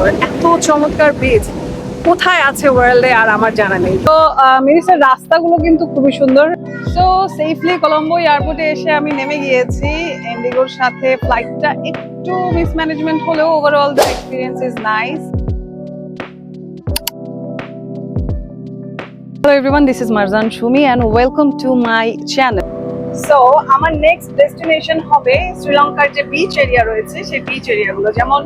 সুন্দর, এত চমৎকার বিচ কোথায় আছে ওয়ার্ল্ডে আর আমার জানা নেই। তো মিরিসের রাস্তাগুলো কিন্তু খুবই সুন্দর। সো সেফলি কলম্বো এয়ারপোর্টে এসে আমি নেমে গিয়েছি। ইন্ডিগোর সাথে ফ্লাইটটা একটু মিসম্যানেজমেন্ট হলেও overall the experience is nice. Hello everyone, this is Marzan Shumi and welcome to my channel. So আমার নেক্সট ডেস্টিনেশন হবে শ্রীলঙ্কার যে বিচ এরিয়া রয়েছে সেই বিচ এরিয়াগুলো, যেমন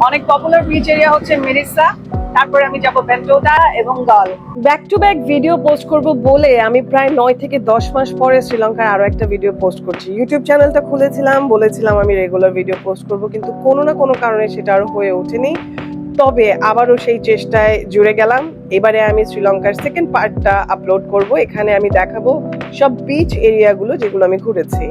অনেক পপুলার বিচ এরিয়া হচ্ছে মিরিসা, তারপরে আমি যাব বেন্টোটা এবং গাল। Back to back video post করব বলে আমি প্রায় 9 থেকে 10 মাস পরে শ্রীলঙ্কার আরো একটা ভিডিও পোস্ট করছি। ইউটিউব চ্যানেলটা খুলেছিলাম, বলেছিলাম আমি রেগুলার ভিডিও পোস্ট করব, কিন্তু কোনো না কোনো কারণে সেটা আরো হয়ে ওঠেনি। তবে আবারও সেই চেষ্টায় জুড়ে গেলাম। এবারে আমি শ্রীলঙ্কার সেকেন্ড পার্টটা আপলোড করব। এখানে আমি দেখাবো সব বিচ এরিয়াগুলো যেগুলো আমি ঘুরেছি।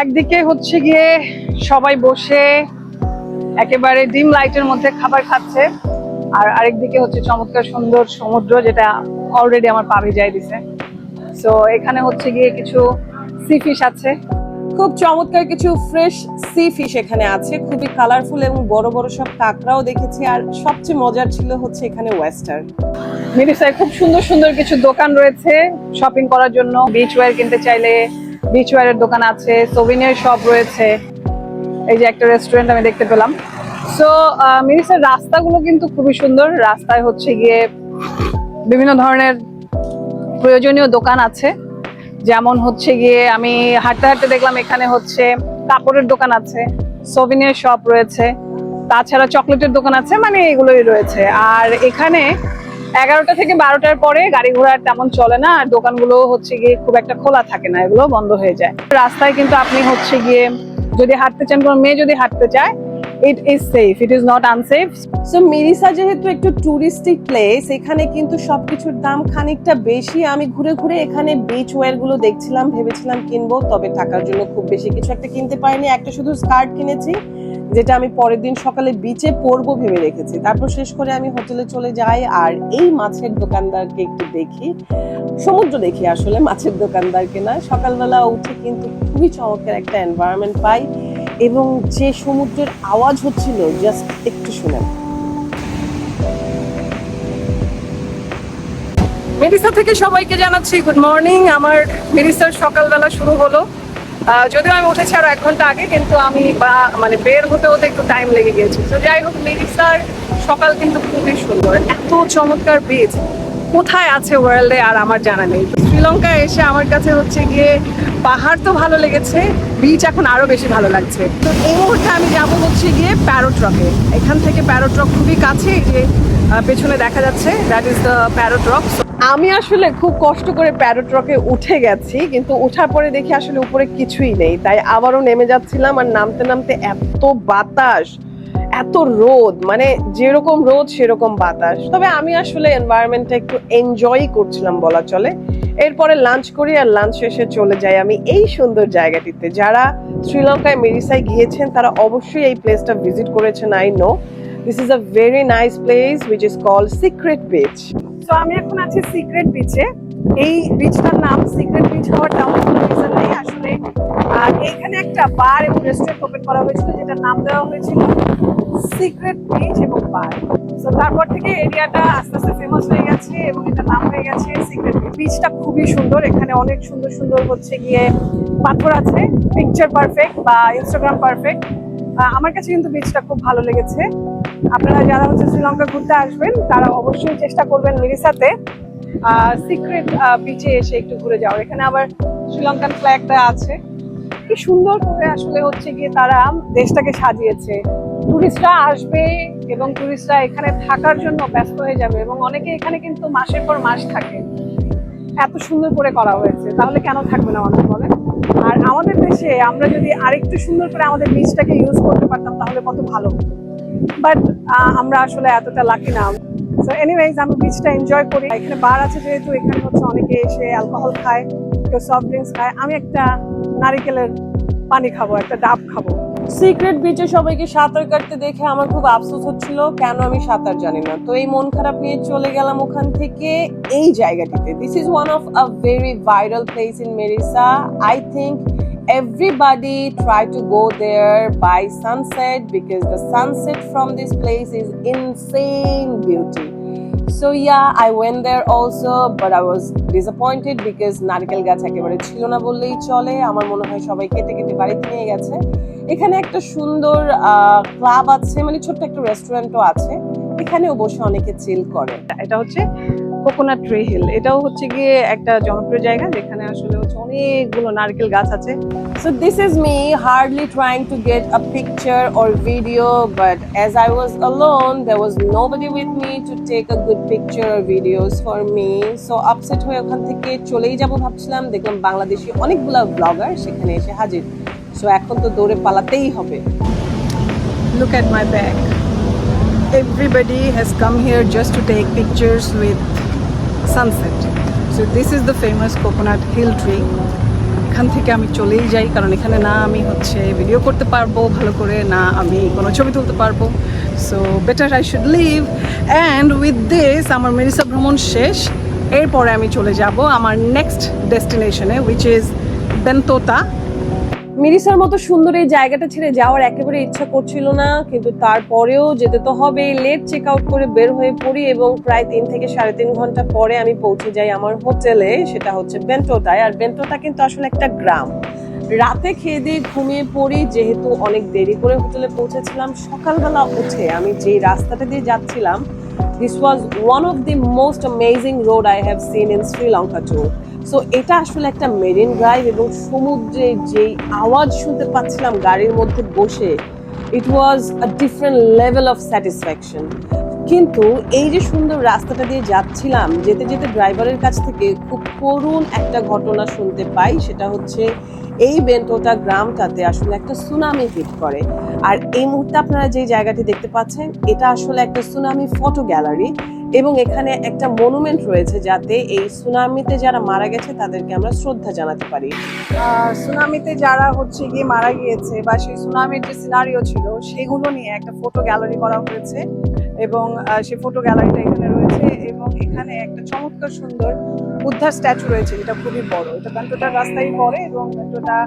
একদিকে হচ্ছে গিয়ে সবাই বসে একেবারে ডিম লাইটের মধ্যে খাবার খাচ্ছে, আর আরেকদিকে হচ্ছে চমৎকার সুন্দর সমুদ্র, যেটা অলরেডি আমার পা ভিজাই দিছে। সো এখানে হচ্ছে গিয়ে কিছু সি ফিশ আছে, খুব চমৎকার কিছু ফ্রেশ সি ফিশ এখানে আছে, খুবই কালারফুল এবং বড় বড় সব কাঁকড়াও দেখেছি। আর সবচেয়ে মজার ছিল হচ্ছে এখানে ওয়েস্টার। মিরিসায় খুব সুন্দর সুন্দর কিছু দোকান রয়েছে শপিং করার জন্য। বিচ ওয়্যার কিনতে চাইলে বিচ ওয়্যারের দোকান আছে, সোভিনিয়ার শপ রয়েছে। এই যে একটা রেস্টুরেন্ট আমি দেখতে পেলাম। সো মিরিসের রাস্তাগুলো কিন্তু খুবই সুন্দর। রাস্তায় হচ্ছে গিয়ে বিভিন্ন ধরনের প্রয়োজনীয় দোকান আছে, যেমন হচ্ছে গিয়ে আমি হাঁটতে হাঁটতে দেখলাম এখানে হচ্ছে কাপড়ের দোকান আছে, সোভিনিয়ার শপ রয়েছে, তাছাড়া চকলেটের দোকান আছে, মানে এগুলোই রয়েছে। আর এখানে 11টা থেকে 12টার পরে গাড়ি ঘোড়া তেমন চলে না, আর দোকানগুলো হচ্ছে গিয়ে খুব একটা খোলা থাকে না, এগুলো বন্ধ হয়ে যায়। রাস্তায় কিন্তু আপনি হচ্ছে গিয়ে যদি হাঁটতে চান, কোনো মেয়ে যদি হাঁটতে চায়, it is safe, it is not unsafe. So Mirissa যেহেতু একটু টুরিস্টিক প্লেস, এখানে কিন্তু সবকিছুর দাম খানিকটা বেশি। আমি ঘুরে ঘুরে এখানে বিচ ওয়্যার গুলো দেখছিলাম, ভেবেছিলাম কিনবো, তবে টাকার জন্য খুব বেশি কিছু একটা কিনতে পারিনি। একটা শুধু স্কার্ট কিনেছি, যেটা আমি পরের দিন সকালে বিচে পরবো ভেবে রেখেছি। তারপর শেষ করে আমি হোটেলে চলে যাই আর এই মাছের দোকানদারকে একটু দেখি, সমুদ্র দেখি আসলে, মাছের দোকানদারকে না। সকালবেলা উঠে কিন্তু খুবই চমৎকার একটা এনভায়রনমেন্ট পাই, এবং যে সমুদ্রের আওয়াজ হচ্ছিল জাস্ট একটু শুনেন। মিরিসা থেকে সবাইকে জানাচ্ছি গুড মর্নিং। আমার মিরিসার সকালবেলা শুরু হলো, যদিও আমি উঠেছি আরো 1 ঘন্টা আগে, কিন্তু আমি মানে বের হতে হতে একটু টাইম লেগে গিয়েছে। তো যাই হোক, মিরিসার সকাল কিন্তু খুবই সুন্দর, এত চমৎকার বিচ কোথায় আছে ওয়ার্ল্ডে আর আমার জানা নেই। শ্রীলঙ্কায় এসে আমার কাছে হচ্ছে গিয়ে পাহাড় তো ভালো লেগেছে, বিচ এখন আরো বেশি ভালো লাগছে। তো এই মুহূর্তে আমি যাবো হচ্ছে গিয়ে প্যারোট রকে। এখান থেকে প্যারোট রক খুবই কাছে, এই যে পেছনে দেখা যাচ্ছে, that is the parrot rock. আমি আসলে খুব কষ্ট করে প্যারট রকে উঠে গেছি, কিন্তু ওঠার পরে দেখি আসলে উপরে কিছুই নেই, তাই আবারও নেমে যাচ্ছিলাম। আর নামতে নামতে এত বাতাস, এত রোদ, মানে যেরকম রোদ সেরকম বাতাস। তবে আমি আসলে এনভায়রনমেন্টটা একটু এনজয় করছিলাম বলা চলে। এরপরে লাঞ্চ করি, আর লাঞ্চ শেষে চলে যাই আমি এই সুন্দর জায়গাটিতে। যারা শ্রীলঙ্কায় মিরিসায় গিয়েছেন তারা অবশ্যই এই প্লেসটা ভিজিট করেছেন। I know this is a very nice place which is called secret beach. তো আমি এখন আছি সিক্রেট বিচে। এই বিচটার নাম সিক্রেট বিচ হওয়ার তেমন কোনো রিজন নেই আসলে। আর এখানে একটা বার এবং রেস্টুরেন্ট ওপেন করা হয়েছিল, যেটার নাম দেওয়া হয়েছিল সিক্রেট বিচ এবং বার। তো তারপর থেকে এরিয়াটা আস্তে আস্তে ফেমাস হয়ে গেছে এবং এটার নাম হয়ে গেছে সিক্রেট বিচ। বিচটা খুবই সুন্দর, এখানে অনেক সুন্দর সুন্দর হচ্ছে গিয়ে পাথর আছে, পিকচার পারফেক্ট বা ইনস্টাগ্রাম পারফেক্ট। আমার কাছে কিন্তু বিচটা খুব ভালো লেগেছে। আপনারা যারা হচ্ছে শ্রীলঙ্কা ঘুরতে আসবেন তারা অবশ্যই চেষ্টা করবেন মিরিসাতে সিক্রেট বিচে এসে একটু ঘুরে যাওয়ার। এখানে আবার শ্রীলঙ্কান ফ্ল্যাগটা আছে, কি সুন্দর করে আসলে হচ্ছে গিয়ে তারা দেশটাকে সাজিয়েছে। টুরিস্টরা আসবে এবং টুরিস্টরা এখানে থাকার জন্য ব্যস্ত হয়ে যাবে, এবং অনেকে এখানে কিন্তু মাসের পর মাস থাকে। এত সুন্দর করে করা হয়েছে, তাহলে কেন থাকবে না মানুষ বলেন? আর আমাদের দেশে আমরা যদি আরেকটু সুন্দর করে আমাদের বিচটাকে ইউজ করতে পারতাম তাহলে কত ভালো হতো, বাট আমরা আসলে এতটা লাকি না। সো এনিওয়েজ, আমি বিচটা এনজয় করি। এখানে বার আছে যেহেতু, এখানে হচ্ছে অনেকে এসে অ্যালকোহল খায়, কেউ সফট ড্রিঙ্কস খায়। আমি একটা নারিকেলের পানি খাবো, একটা ডাব খাবো। সিক্রেট বিচে সবাইকে সাঁতার কাটতে দেখে আমার খুব আফসোস হচ্ছিল, কেন আমি সাঁতার জানি না। তো এই মন খারাপ নিয়ে চলে গেলাম ওখান থেকে এই জায়গাটিতে। This is one of a very viral place in Mirissa. I think everybody try to go there by sunset because the sunset from this place is insane beauty. So yeah, I went there also, but I was disappointed because নারকেল গাছ একেবারে ছিল না বললেই চলে। আমার মনে হয় সবাই কেটে কেটে বাড়িতে নিয়ে গেছে। এখানে একটা সুন্দর ক্লাব আছে, মানে ছোট্ট একটা রেস্টুরেন্টও আছে, এখানেও বসে অনেকে চিল করে। এটা হচ্ছে কোকোনাট ট্রি হিল। এটাও হচ্ছে গিয়ে একটা জনপ্রিয় জায়গা যেখানে আসলে হচ্ছে অনেকগুলো নারকেল গাছ আছে। So this is me hardly trying to get a picture or video, but as I was alone, there was nobody with me to take a good picture or videos for me. So upset হয়ে ওখান থেকে চলেই যাব ভাবছিলাম, দেখলাম বাংলাদেশি অনেকগুলো blogger সেখানে এসে হাজির। সো এখন তো দৌড়ে পালাতেই হবে। Look at my bag. Everybody has come here just to take pictures with sunset. So this is the famous coconut hill tree. এখান থেকে আমি চলেই যাই, কারণ এখানে না আমি হচ্ছে ভিডিও করতে পারবো ভালো করে, না আমি কোনো ছবি তুলতে পারবো। So better I should leave. And with this আমার মেরিসা ভ্রমণ শেষ। এরপরে আমি চলে যাব আমার নেক্সট ডেস্টিনেশনে, উইচ ইজ বেনতোতা। মিরিসার মতো সুন্দর এই জায়গাটা ছেড়ে যাওয়ার একেবারে ইচ্ছা করছিল না, কিন্তু তারপরেও যেতে তো হবে। লেট চেক আউট করে বের হয়ে পড়ি এবং প্রায় 3 থেকে 3.5 ঘন্টা পরে আমি পৌঁছে যাই আমার হোটেলে, সেটা হচ্ছে বেনটোটায়। আর বেনটোটা কিন্তু আসলে একটা গ্রাম। রাতে খেয়ে দিয়ে ঘুমিয়ে পড়ি, যেহেতু অনেক দেরি করে হোটেলে পৌঁছেছিলাম। সকালবেলা উঠে আমি যে রাস্তাটা দিয়ে যাচ্ছিলাম, this was one of the most amazing road I have seen in Sri Lanka too. So এটা আসলে একটা মেরিন ড্রাইভ এবং সমুদ্রে যেই আওয়াজ শুনতে পাচ্ছিলাম গাড়ির মধ্যে বসে, it was a different level of satisfaction. কিন্তু এই যে সুন্দর রাস্তাটা দিয়ে যাচ্ছিলাম, যেতে যেতে ড্রাইভারের কাছ থেকে খুব করুণ একটা ঘটনা শুনতে পাই। সেটা হচ্ছে এই বেনটোটা গ্রামটাতে আসলে একটা সুনামি হিট করে। আর এই মুহূর্তে আপনারা যে জায়গাটি দেখতে পাচ্ছেন, এটা আসলে একটা সুনামি ফটো গ্যালারি এবং এখানে একটা মনুমেন্ট রয়েছে যাতে এই সুনামিতে যারা মারা গেছে তাদেরকে আমরা শ্রদ্ধা জানাতে পারি। সুনামিতে যারা হচ্ছে গিয়ে মারা গিয়েছে বা সেই সুনামির যে সিনারিও ছিল সেগুলো নিয়ে একটা ফটো গ্যালারি করা হয়েছে এবং সেই ফটো গ্যালারিটা এখানে রয়েছে। এবং এখানে একটা চমৎকার সুন্দর বুদ্ধার স্ট্যাচু রয়েছে, যেটা খুবই বড়। এটা বেনটোটার রাস্তায় পড়ে এবং বেনটোটা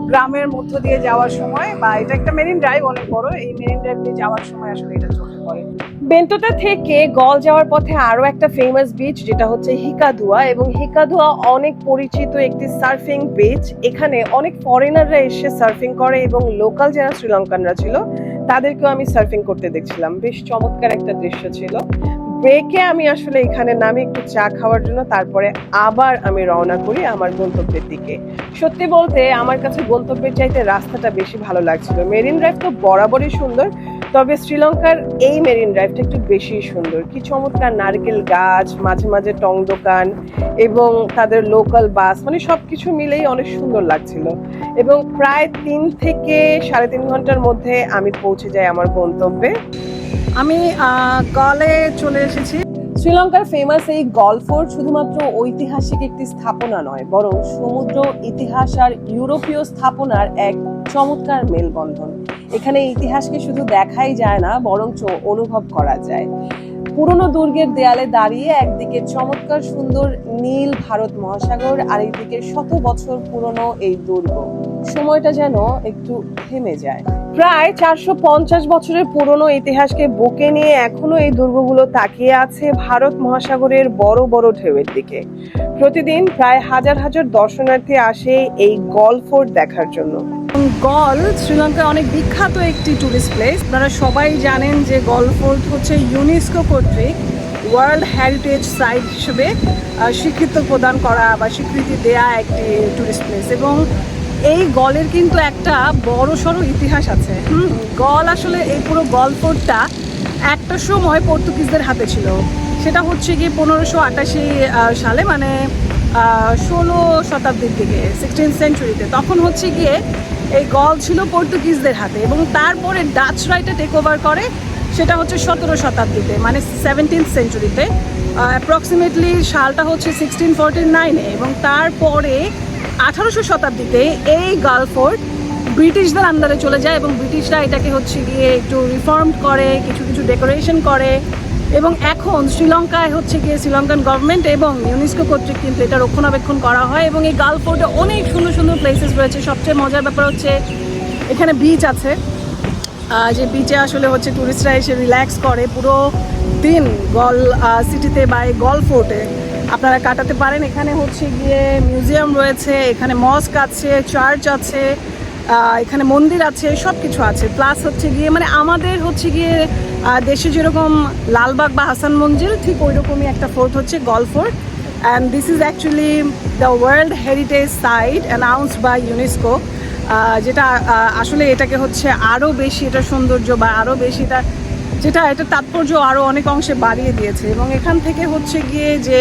গ্রামের মধ্য দিয়ে যাওয়ার সময়, বা এটা একটা মেরিন ড্রাইভ অনেক বড়, এই মেরিন ড্রাইভ দিয়ে যাওয়ার সময় আসলে এটা চোখে পড়ে। বেনটোটা থেকে গল যাওয়ার পথে আরো একটা ফেমাস বিচ, যেটা হচ্ছে হিকাদুয়া। এবং হিকাদুয়া অনেক পরিচিত একটি সার্ফিং বিচ। এখানে অনেক ফরেনাররা এসে সার্ফিং করে এবং লোকাল যারা শ্রীলঙ্কানরা ছিল তাদেরকেও আমি সার্ফিং করতে দেখছিলাম। বেশ চমৎকার একটা দৃশ্য ছিল। ব্রেকে আমি আসলে এখানে নামি একটু চা খাওয়ার জন্য, তারপরে আবার আমি রওনা করি আমার গন্তব্যের দিকে। সত্যি বলতে আমার কাছে গন্তব্যের চাইতে রাস্তাটা বেশি ভালো লাগছিল। মেরিন ড্রাইভ তো বরাবরই সুন্দর, তবে শ্রীলঙ্কার এই মেরিন ড্রাইভটা একটু বেশি সুন্দর। কি চমৎকার নারকেল গাছ, মাঝে মাঝে টং দোকান এবং তাদের লোকাল বাস, মানে সবকিছু মিলেই অনেক সুন্দর লাগছিল। এবং প্রায় 3 থেকে 3.5 ঘন্টার মধ্যে আমি পৌঁছে যাই আমার গন্তব্যে। আমি গলে চলে এসেছি। শ্রীলঙ্কার ফেমাস এই গল ফোর্ট শুধুমাত্র ঐতিহাসিক একটি স্থাপনা নয়, বরং সমুদ্র ইতিহাস আর ইউরোপীয় স্থাপনার এক চমৎকার মেলবন্ধন। এখানে ইতিহাসকে শুধু দেখাই যায় না, বরঞ্চ অনুভব করা যায়। পুরনো দুর্গের দেয়ালে দাঁড়িয়ে একদিকে চমৎকার সুন্দর নীল ভারত মহাসাগর, আর একদিকে শত বছর পুরনো এই দুর্গ। সময়টা যেন একটু থেমে যায়। প্রায় 450 বছরের পুরনো ইতিহাসকে বুকে নিয়ে এখনো এই দুর্গগুলো তাকিয়ে আছে ভারত মহাসাগরের বড় বড় ঢেউয়ের দিকে। প্রতিদিন প্রায় হাজার হাজার দর্শনার্থী আসে এই গল ফোর্ট দেখার জন্য। গল শ্রীলঙ্কার অনেক বিখ্যাত একটি টুরিস্ট প্লেস। আপনারা সবাই জানেন যে গল ফোর্ট হচ্ছে ইউনেস্কো কর্তৃক ওয়ার্ল্ড হেরিটেজ সাইট হিসেবে স্বীকৃতি প্রদান করা বা স্বীকৃতি দেয়া একটি টুরিস্ট প্লেস। এবং এই গলের কিন্তু একটা বড় সড়ো ইতিহাস আছে। গল আসলে এই পুরো গল ফোর্টটা একটা সময় পর্তুগিজদের হাতে ছিল। সেটা হচ্ছে গিয়ে 1588 সালে, মানে 16 শতাব্দীর দিকে, 16th সেঞ্চুরিতে। তখন হচ্ছে গিয়ে এই গল ছিল পর্তুগিজদের হাতে এবং তারপরে ডাচরা এটা টেক ওভার করে। সেটা হচ্ছে 17 শতাব্দীতে, মানে 17th সেঞ্চুরিতে। অ্যাপ্রক্সিমেটলি সালটা হচ্ছে 1649-এ এবং তারপরে 1800 শতাব্দীতে এই গল ফোর্ট ব্রিটিশদের আন্ডারে চলে যায় এবং ব্রিটিশরা এটাকে হচ্ছে গিয়ে একটু রিফর্ম করে, কিছু কিছু ডেকোরেশন করে এবং এখন শ্রীলঙ্কায় হচ্ছে গিয়ে শ্রীলঙ্কান গভর্নমেন্ট এবং ইউনেস্কো কর্তৃক কিন্তু এটা রক্ষণাবেক্ষণ করা হয় এবং এই গাল ফোর্টে অনেক সুন্দর সুন্দর প্লেসেস রয়েছে। সবচেয়ে মজার ব্যাপার হচ্ছে এখানে বিচ আছে, যে বিচে আসলে হচ্ছে টুরিস্টরা এসে রিল্যাক্স করে পুরো দিন সিটিতে বা এই গল ফোর্টে আপনারা কাটাতে পারেন। এখানে হচ্ছে গিয়ে মিউজিয়াম রয়েছে, এখানে মস্ক আছে, চার্চ আছে, এখানে মন্দির আছে, সব কিছু আছে। প্লাস হচ্ছে গিয়ে মানে আমাদের হচ্ছে গিয়ে দেশে যেরকম লালবাগ বা হাসান মঞ্জিল, ঠিক ওই রকমই একটা ফোর্ট হচ্ছে Galle fort. And this is actually the world heritage site announced by UNESCO, যেটা আসলে এটাকে হচ্ছে আরও বেশি এটা সৌন্দর্য বা আরও বেশি এটা তাৎপর্য আরও অনেক অংশে বাড়িয়ে দিয়েছে। এবং এখান থেকে হচ্ছে গিয়ে যে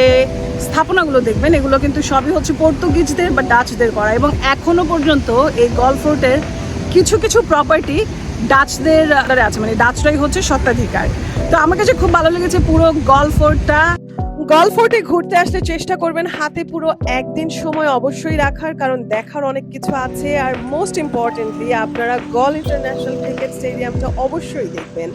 স্থাপনাগুলো দেখবেন এগুলো কিন্তু সবই হচ্ছে পর্তুগিজদের বা ডাচদের করা এবং এখনও পর্যন্ত এই গল ফোর্টের কিছু কিছু প্রপার্টি ডাচদের আছে, মানে ডাচরাই হচ্ছে স্বত্বাধিকার। তো আমার কাছে খুব ভালো লেগেছে পুরো গল ফোর্টটা। গল ফোর্টে ঘুরতে আসলে চেষ্টা করবেন হাতে পুরো একদিন সময় অবশ্যই রাখার, কারণ দেখার অনেক কিছু আছে। আর মোস্ট ইম্পর্টেন্টলি আপনারা গল ইন্টারন্যাশনাল ক্রিকেট স্টেডিয়ামটা অবশ্যই দেখবেন।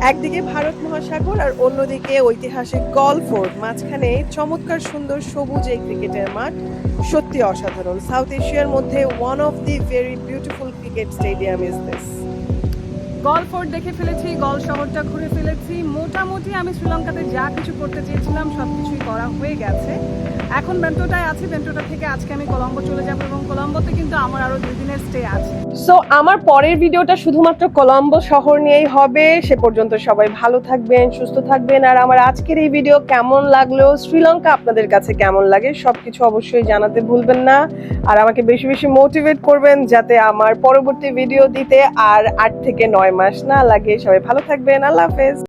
একদিকে ভারত মহাসাগর আর অন্যদিকে ঐতিহাসিক গল ফোর্ট, মাঝখানে চমৎকার সুন্দর সবুজ এই ক্রিকেটের মাঠ, সত্যি অসাধারণ। সাউথ এশিয়ার মধ্যে one of the very beautiful cricket stadium is this. Galle fort দেখে ফেলেছি, গল শহরটা ঘুরে ফেলেছি। মোটামুটি আমি শ্রীলঙ্কাতে যা কিছু করতে চেয়েছিলাম সব কিছুই করা হয়ে গেছে। এখন বেন্টোটায় আছি, বেন্টোটা থেকে আজকে আমি কলম্বো চলে যাব এবং কলম্বোতে কিন্তু আমার আরও 2 দিনের স্টে আছে। সো আমার পরের ভিডিওটা শুধুমাত্র কলম্বো শহর নিয়েই হবে। সে পর্যন্ত সবাই ভালো থাকবেন, সুস্থ থাকবেন। আর আমার আজকের এই ভিডিও কেমন লাগলো, শ্রীলঙ্কা আপনাদের কাছে কেমন লাগে, সবকিছু অবশ্যই জানাতে ভুলবেন না। আর আমাকে বেশি বেশি মোটিভেট করবেন যাতে আমার পরবর্তী ভিডিও দিতে আর 8 থেকে 9 মাস না লাগে। সবাই ভালো থাকবেন, আল্লাহ হাফেজ।